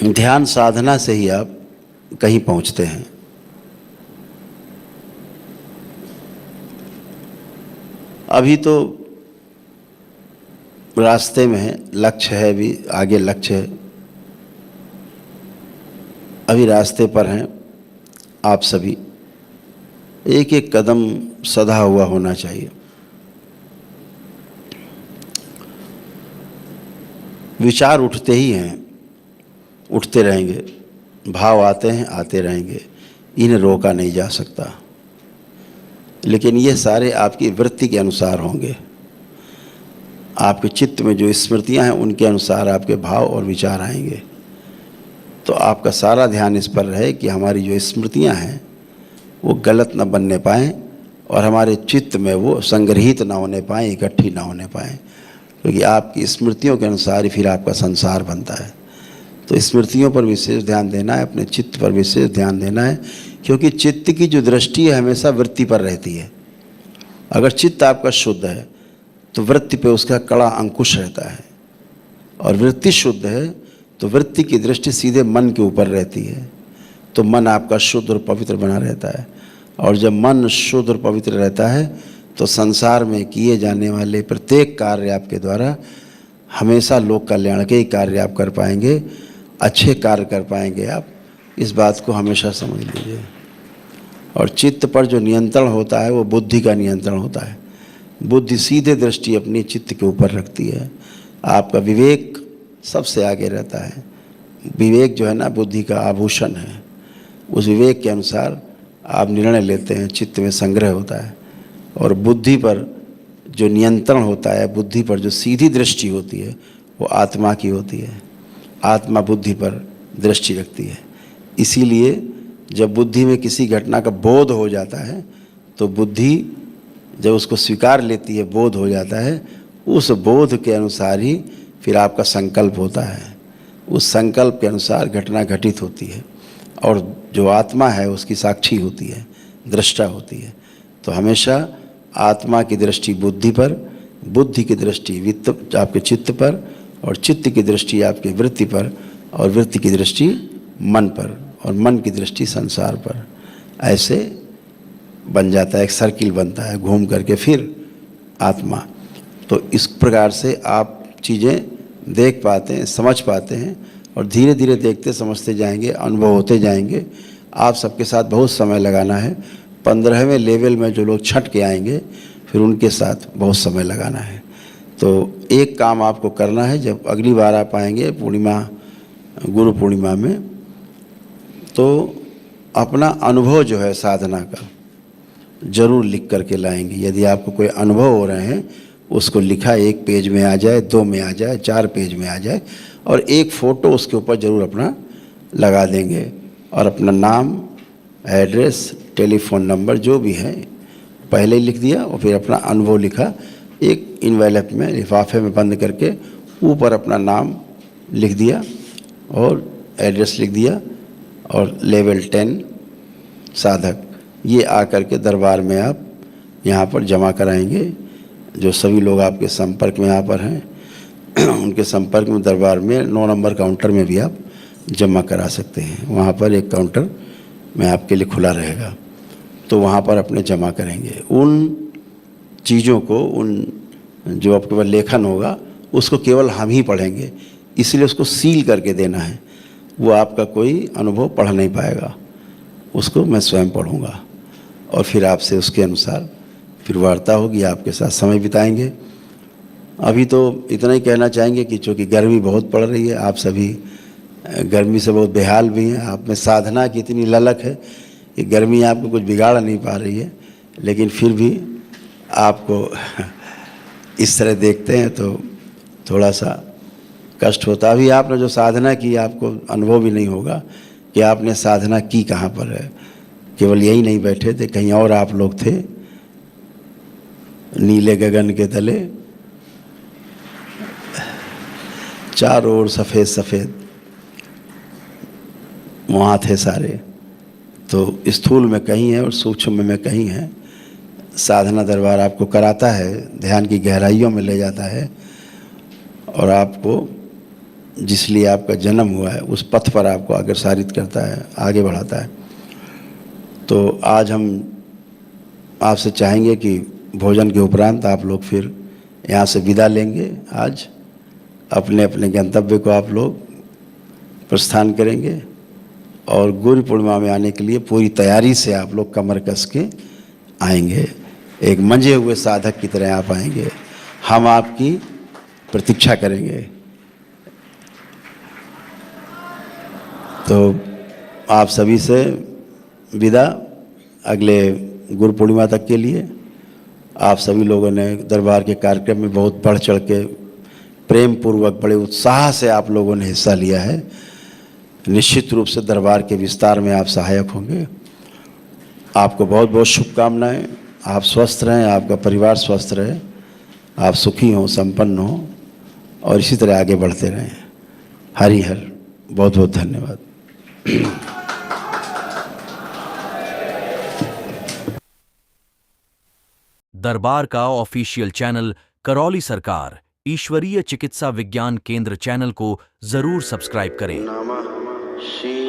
ध्यान साधना से ही आप कहीं पहुंचते हैं। अभी तो रास्ते में है, लक्ष्य है, भी आगे लक्ष्य है, अभी रास्ते पर हैं आप सभी। एक एक कदम सधा हुआ होना चाहिए। विचार उठते ही हैं, उठते रहेंगे, भाव आते हैं, आते रहेंगे, इन्हें रोका नहीं जा सकता। लेकिन ये सारे आपकी वृत्ति के अनुसार होंगे। आपके चित्त में जो स्मृतियां हैं उनके अनुसार आपके भाव और विचार आएंगे। तो आपका सारा ध्यान इस पर रहे कि हमारी जो स्मृतियां हैं वो गलत न बनने पाएँ और हमारे चित्त में वो संग्रहित ना होने पाएँ, इकट्ठी ना होने पाएँ, क्योंकि आपकी स्मृतियों के अनुसार ही फिर आपका संसार बनता है। तो स्मृतियों पर विशेष ध्यान देना है, अपने चित्त पर विशेष ध्यान देना है, क्योंकि चित्त की जो दृष्टि है हमेशा वृत्ति पर रहती है। अगर चित्त आपका शुद्ध है तो वृत्ति पे उसका कड़ा अंकुश रहता है, और वृत्ति शुद्ध है तो वृत्ति की दृष्टि सीधे मन के ऊपर रहती है। तो मन आपका शुद्ध और पवित्र बना रहता है, और जब मन शुद्ध और पवित्र रहता है तो संसार में किए जाने वाले प्रत्येक कार्य आपके द्वारा हमेशा लोक कल्याण के ही कार्य आप कर पाएंगे, अच्छे कार्य कर पाएंगे आप। इस बात को हमेशा समझ लीजिए। और चित्त पर जो नियंत्रण होता है वो बुद्धि का नियंत्रण होता है। बुद्धि सीधे दृष्टि अपनी चित्त के ऊपर रखती है। आपका विवेक सबसे आगे रहता है। विवेक जो है ना, बुद्धि का आभूषण है। उस विवेक के अनुसार आप निर्णय लेते हैं, चित्त में संग्रह होता है। और बुद्धि पर जो नियंत्रण होता है, बुद्धि पर जो सीधी दृष्टि होती है वो आत्मा की होती है। आत्मा बुद्धि पर दृष्टि रखती है। इसीलिए जब बुद्धि में किसी घटना का बोध हो जाता है तो बुद्धि जब उसको स्वीकार लेती है, बोध हो जाता है, उस बोध के अनुसार ही फिर आपका संकल्प होता है। उस संकल्प के अनुसार घटना घटित होती है, और जो आत्मा है उसकी साक्षी होती है, दृष्टा होती है। तो हमेशा आत्मा की दृष्टि बुद्धि पर, बुद्धि की दृष्टि वित्त आपके चित्त पर, और चित्त की दृष्टि आपकी वृत्ति पर, और वृत्ति की दृष्टि मन पर, और मन की दृष्टि संसार पर। ऐसे बन जाता है, एक सर्किल बनता है घूम करके फिर आत्मा। तो इस प्रकार से आप चीज़ें देख पाते हैं, समझ पाते हैं, और धीरे धीरे देखते समझते जाएंगे, अनुभव होते जाएंगे। आप सबके साथ बहुत समय लगाना है। 15वें लेवल में जो लोग छट के आएंगे फिर उनके साथ बहुत समय लगाना है। तो एक काम आपको करना है, जब अगली बार आप आएंगे पूर्णिमा, गुरु पूर्णिमा में, तो अपना अनुभव जो है साधना का ज़रूर लिख करके लाएंगे। यदि आपको कोई अनुभव हो रहे हैं उसको लिखा, 1 पेज में आ जाए, 2 में आ जाए, 4 पेज में आ जाए, और एक फ़ोटो उसके ऊपर ज़रूर अपना लगा देंगे। और अपना नाम, एड्रेस, टेलीफोन नंबर जो भी है पहले ही लिख दिया, और फिर अपना अनुभव लिखा, एक इन्वेलप में, लिफाफे में बंद करके ऊपर अपना नाम लिख दिया और एड्रेस लिख दिया, और लेवल 10 साधक, ये आकर के दरबार में आप यहाँ पर जमा कराएंगे। जो सभी लोग आपके संपर्क में यहाँ पर हैं उनके संपर्क में दरबार में 9 नंबर काउंटर में भी आप जमा करा सकते हैं। वहाँ पर एक काउंटर में आपके लिए खुला रहेगा, तो वहाँ पर अपने जमा करेंगे। उन चीज़ों को, उन जो आपके पास लेखन होगा उसको केवल हम ही पढ़ेंगे, इसलिए उसको सील करके देना है। वो आपका कोई अनुभव पढ़ नहीं पाएगा, उसको मैं स्वयं पढ़ूँगा, और फिर आपसे उसके अनुसार फिर वार्ता होगी, आपके साथ समय बिताएंगे। अभी तो इतना ही कहना चाहेंगे कि चूँकि गर्मी बहुत पड़ रही है, आप सभी गर्मी से बहुत बेहाल भी हैं। आप में साधना की इतनी ललक है कि गर्मी आपको कुछ बिगाड़ नहीं पा रही है, लेकिन फिर भी आपको इस तरह देखते हैं तो थोड़ा सा कष्ट होता। अभी आपने जो साधना की आपको अनुभव भी नहीं होगा कि आपने साधना की कहाँ पर है। केवल यही नहीं बैठे थे, कहीं और आप लोग थे, नीले गगन के तले, चारों ओर सफ़ेद सफ़ेद वहाँ थे सारे। तो स्थूल में कहीं है और सूक्ष्म में कहीं है। साधना दरबार आपको कराता है, ध्यान की गहराइयों में ले जाता है, और आपको जिसलिए आपका जन्म हुआ है उस पथ पर आपको अग्रसारित करता है, आगे बढ़ाता है। तो आज हम आपसे चाहेंगे कि भोजन के उपरांत आप लोग फिर यहाँ से विदा लेंगे। आज अपने अपने गंतव्य को आप लोग प्रस्थान करेंगे और गुरु पूर्णिमा में आने के लिए पूरी तैयारी से आप लोग कमर कस के आएंगे। एक मंजे हुए साधक की तरह आप आएंगे। हम आपकी प्रतीक्षा करेंगे। तो आप सभी से विदा अगले गुरु पूर्णिमा तक के लिए। आप सभी लोगों ने दरबार के कार्यक्रम में बहुत बढ़ चढ़ के प्रेम पूर्वक बड़े उत्साह से आप लोगों ने हिस्सा लिया है। निश्चित रूप से दरबार के विस्तार में आप सहायक होंगे। आपको बहुत बहुत शुभकामनाएं। आप स्वस्थ रहें, आपका परिवार स्वस्थ रहे, आप सुखी हों, संपन्न हों और इसी तरह आगे बढ़ते रहें। हरि हर। बहुत बहुत धन्यवाद। दरबार का ऑफिशियल चैनल करौली सरकार ईश्वरीय चिकित्सा विज्ञान केंद्र चैनल को जरूर सब्सक्राइब करें। नमः शिवाय।